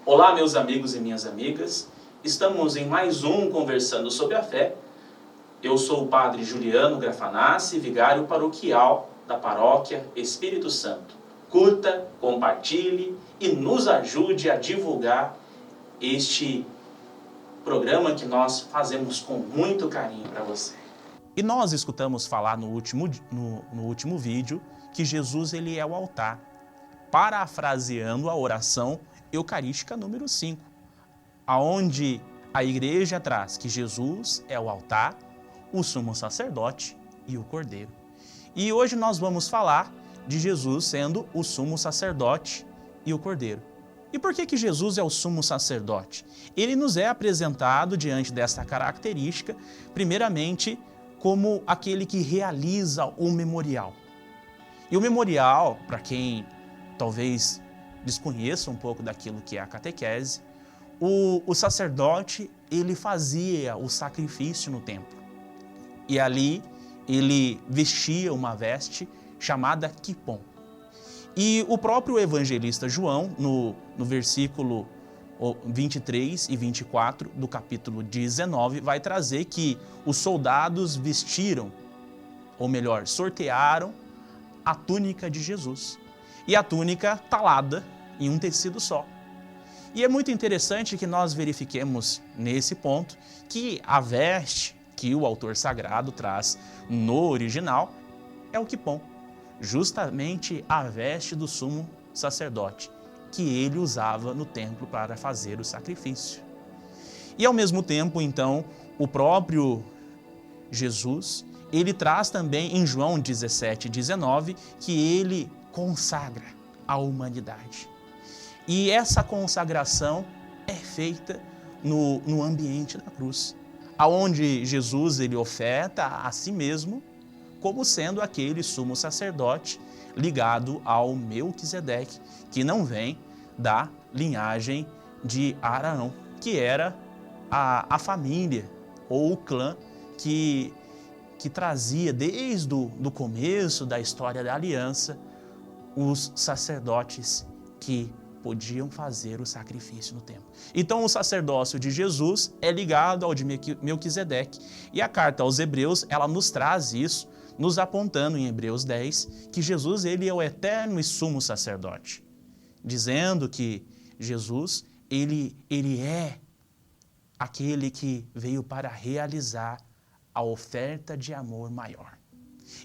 Olá, meus amigos e minhas amigas. Estamos em mais um Conversando sobre a Fé. Eu sou o Padre Juliano Grafanassi, vigário paroquial da Paróquia Espírito Santo. Curta, compartilhe e nos ajude a divulgar este programa que nós fazemos com muito carinho para você. E nós escutamos falar no último vídeo que Jesus ele é o altar, parafraseando a oração eucarística número 5, aonde a igreja traz que Jesus é o altar, o sumo sacerdote e o cordeiro. E hoje nós vamos falar de Jesus sendo o sumo sacerdote e o cordeiro. E por que Jesus é o sumo sacerdote? Ele nos é apresentado diante dessa característica, primeiramente, como aquele que realiza o memorial. E o memorial, para quem talvez desconheça um pouco daquilo que é a catequese, o sacerdote, ele fazia o sacrifício no templo. E ali ele vestia uma veste chamada quipom. E o próprio evangelista João, no versículo 23 e 24 do capítulo 19, vai trazer que os soldados vestiram, ou melhor, sortearam a túnica de Jesus. E a túnica talada em um tecido só. E é muito interessante que nós verifiquemos nesse ponto que a veste que o autor sagrado traz no original é o quipom, justamente a veste do sumo sacerdote, que ele usava no templo para fazer o sacrifício. E ao mesmo tempo, então, o próprio Jesus, ele traz também em João 17:19 que ele consagra a humanidade. E essa consagração é feita no ambiente da cruz, aonde Jesus ele oferta a si mesmo como sendo aquele sumo sacerdote ligado ao Melquisedeque, que não vem da linhagem de Araão, que era a família ou o clã que trazia desde o começo da história da aliança os sacerdotes que podiam fazer o sacrifício no templo. Então o sacerdócio de Jesus é ligado ao de Melquisedeque. E a carta aos Hebreus, ela nos traz isso, nos apontando em Hebreus 10, que Jesus ele é o eterno e sumo sacerdote, dizendo que Jesus ele é aquele que veio para realizar a oferta de amor maior.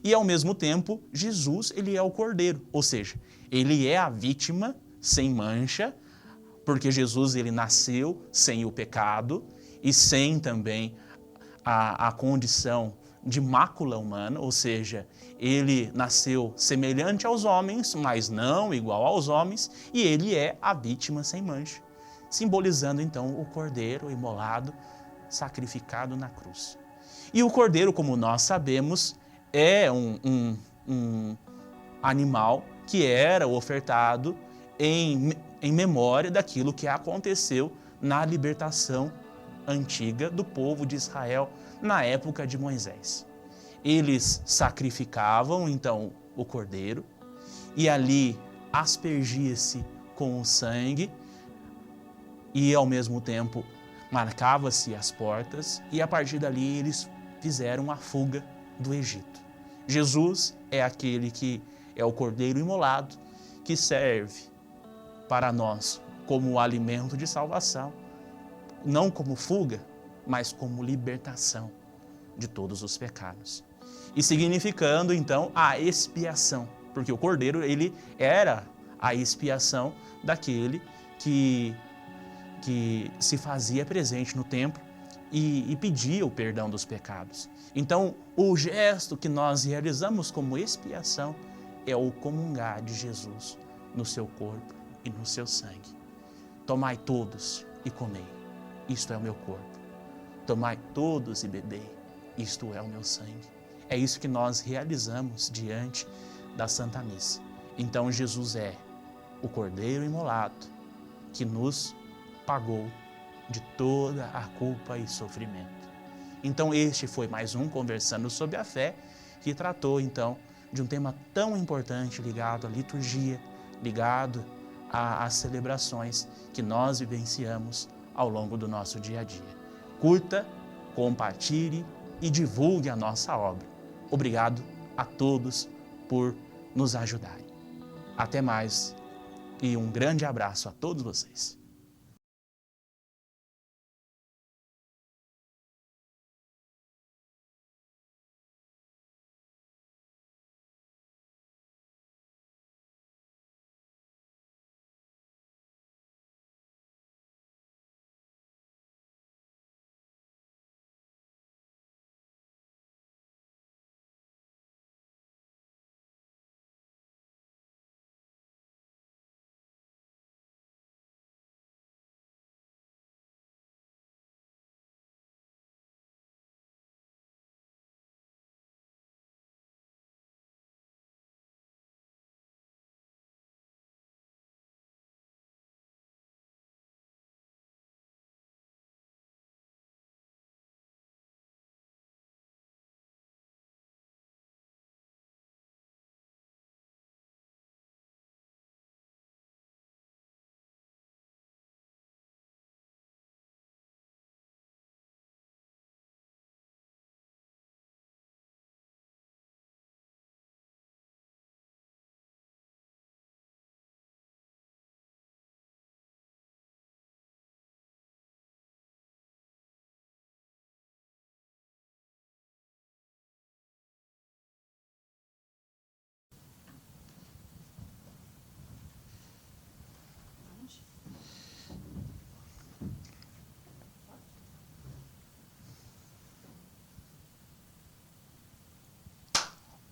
E ao mesmo tempo, Jesus ele é o cordeiro, ou seja, ele é a vítima sem mancha, porque Jesus ele nasceu sem o pecado e sem também a condição de mácula humana, ou seja, ele nasceu semelhante aos homens, mas não igual aos homens, e ele é a vítima sem mancha, simbolizando então o cordeiro imolado, sacrificado na cruz. E o cordeiro, como nós sabemos, é um animal que era ofertado em memória daquilo que aconteceu na libertação antiga do povo de Israel na época de Moisés. Eles sacrificavam então o cordeiro e ali aspergia-se com o sangue e ao mesmo tempo marcava-se as portas e a partir dali eles fizeram a fuga do Egito. Jesus é aquele que é o cordeiro imolado que serve para nós como alimento de salvação, não como fuga, mas como libertação de todos os pecados. E significando então a expiação, porque o cordeiro ele era a expiação daquele que se fazia presente no templo e pedia o perdão dos pecados. Então, o gesto que nós realizamos como expiação é o comungar de Jesus no seu corpo e no seu sangue. Tomai todos e comei, isto é o meu corpo. Tomai todos e bebei, isto é o meu sangue. É isso que nós realizamos diante da Santa Missa. Então, Jesus é o cordeiro imolado que nos pagou de toda a culpa e sofrimento. Então este foi mais um Conversando sobre a Fé, que tratou então de um tema tão importante ligado à liturgia, ligado às celebrações que nós vivenciamos ao longo do nosso dia a dia. Curta, compartilhe e divulgue a nossa obra. Obrigado a todos por nos ajudarem. Até mais e um grande abraço a todos vocês.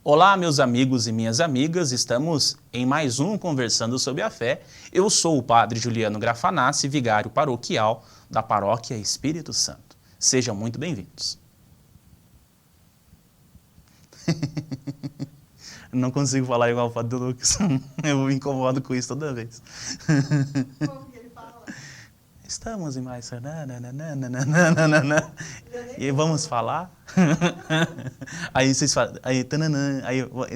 Olá, meus amigos e minhas amigas, estamos em mais um Conversando sobre a Fé. Eu sou o Padre Juliano Grafanassi, vigário paroquial da Paróquia Espírito Santo. Sejam muito bem-vindos. Não consigo falar igual o Padre Lucas, eu me incomodo com isso toda vez. Como que ele fala? Estamos em mais... E vamos falar? Aí vocês falam... Aí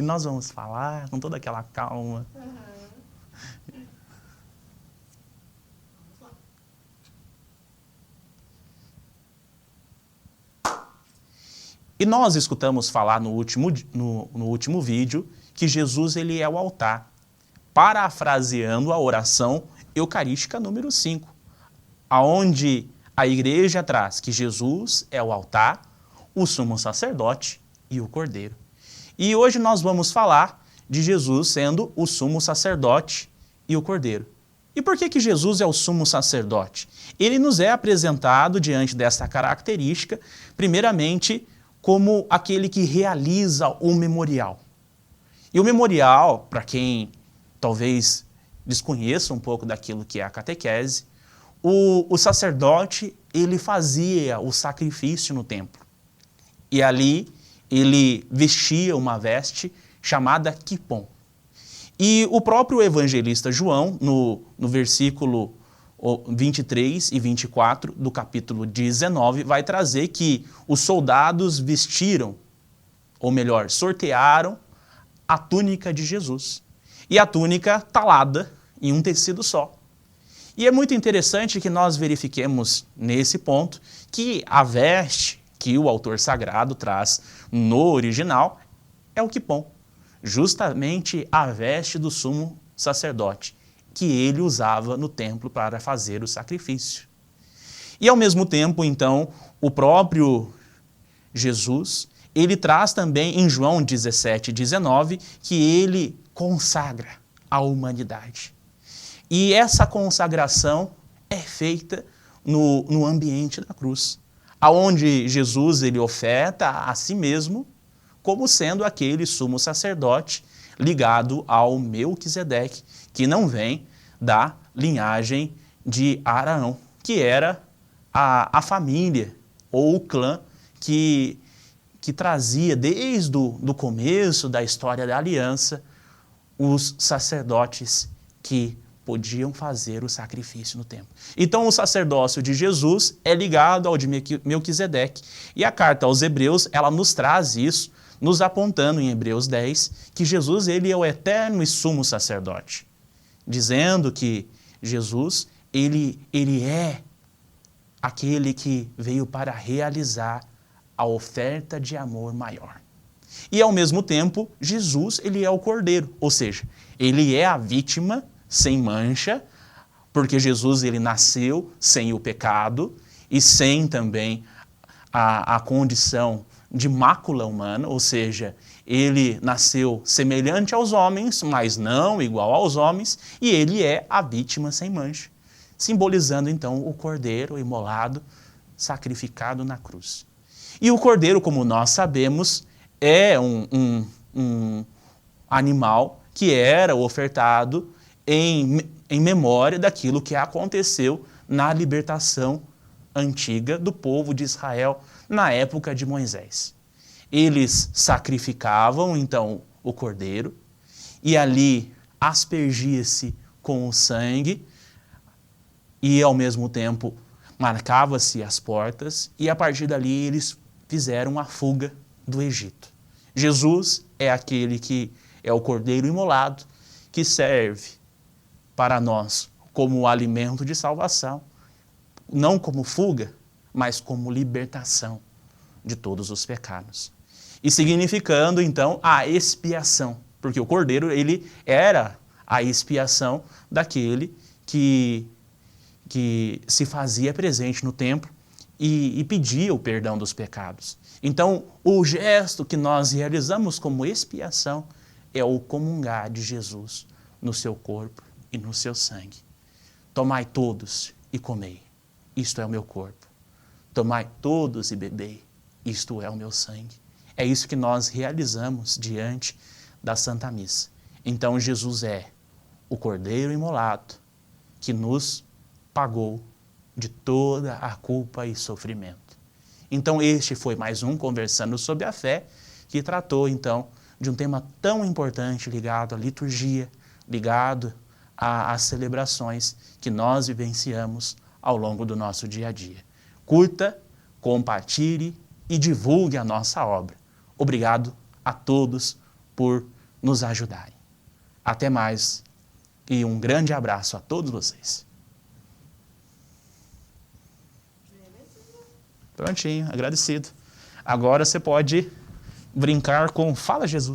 nós vamos falar com toda aquela calma. E nós escutamos falar no último vídeo que Jesus ele é o altar, parafraseando a oração eucarística número 5, aonde a igreja traz que Jesus é o altar, o sumo sacerdote e o cordeiro. E hoje nós vamos falar de Jesus sendo o sumo sacerdote e o cordeiro. E por que Jesus é o sumo sacerdote? Ele nos é apresentado diante dessa característica, primeiramente, como aquele que realiza o memorial. E o memorial, para quem talvez desconheça um pouco daquilo que é a catequese, o sacerdote, ele fazia o sacrifício no templo. E ali ele vestia uma veste chamada quipom. E o próprio evangelista João, no versículo 23 e 24 do capítulo 19, vai trazer que os soldados vestiram, ou melhor, sortearam a túnica de Jesus. E a túnica talada em um tecido só. E é muito interessante que nós verifiquemos nesse ponto que a veste que o autor sagrado traz no original é o quipom, justamente a veste do sumo sacerdote, que ele usava no templo para fazer o sacrifício. E ao mesmo tempo, então, o próprio Jesus, ele traz também em João 17:19, que ele consagra a humanidade. E essa consagração é feita no ambiente da cruz, aonde Jesus ele oferta a si mesmo como sendo aquele sumo sacerdote ligado ao Melquisedeque, que não vem da linhagem de Arão, que era a família ou o clã que trazia desde o começo da história da aliança os sacerdotes que podiam fazer o sacrifício no templo. Então o sacerdócio de Jesus é ligado ao de Melquisedeque. E a carta aos Hebreus, ela nos traz isso, nos apontando em Hebreus 10, que Jesus ele é o eterno e sumo sacerdote dizendo que Jesus, ele é aquele que veio para realizar a oferta de amor maior. E, ao mesmo tempo, Jesus, ele é o Cordeiro, ou seja, ele é a vítima sem mancha, porque Jesus, ele nasceu sem o pecado e sem também a condição de mácula humana, ou seja, ele nasceu semelhante aos homens, mas não igual aos homens, e ele é a vítima sem mancha, simbolizando então o Cordeiro imolado, sacrificado na cruz. E o Cordeiro, como nós sabemos, é um animal que era ofertado em memória daquilo que aconteceu na libertação antiga do povo de Israel na época de Moisés. Eles sacrificavam, então, o cordeiro e ali aspergia-se com o sangue e, ao mesmo tempo, marcava-se as portas e, a partir dali, eles fizeram a fuga do Egito. Jesus é aquele que é o cordeiro imolado que serve para nós como alimento de salvação, não como fuga, mas como libertação de todos os pecados. E significando, então, a expiação, porque o cordeiro, ele era a expiação daquele que se fazia presente no templo e pedia o perdão dos pecados. Então, o gesto que nós realizamos como expiação é o comungar de Jesus no seu corpo e no seu sangue. Tomai todos e comei, isto é o meu corpo. Tomai todos e bebei, isto é o meu sangue. É isso que nós realizamos diante da Santa Missa. Então, Jesus é o Cordeiro imolado que nos pagou de toda a culpa e sofrimento. Então, este foi mais um Conversando sobre a Fé, que tratou, então, de um tema tão importante ligado à liturgia, ligado às celebrações que nós vivenciamos ao longo do nosso dia a dia. Curta, compartilhe e divulgue a nossa obra. Obrigado a todos por nos ajudarem. Até mais e um grande abraço a todos vocês. Prontinho, agradecido. Agora você pode brincar com Fala Jesus.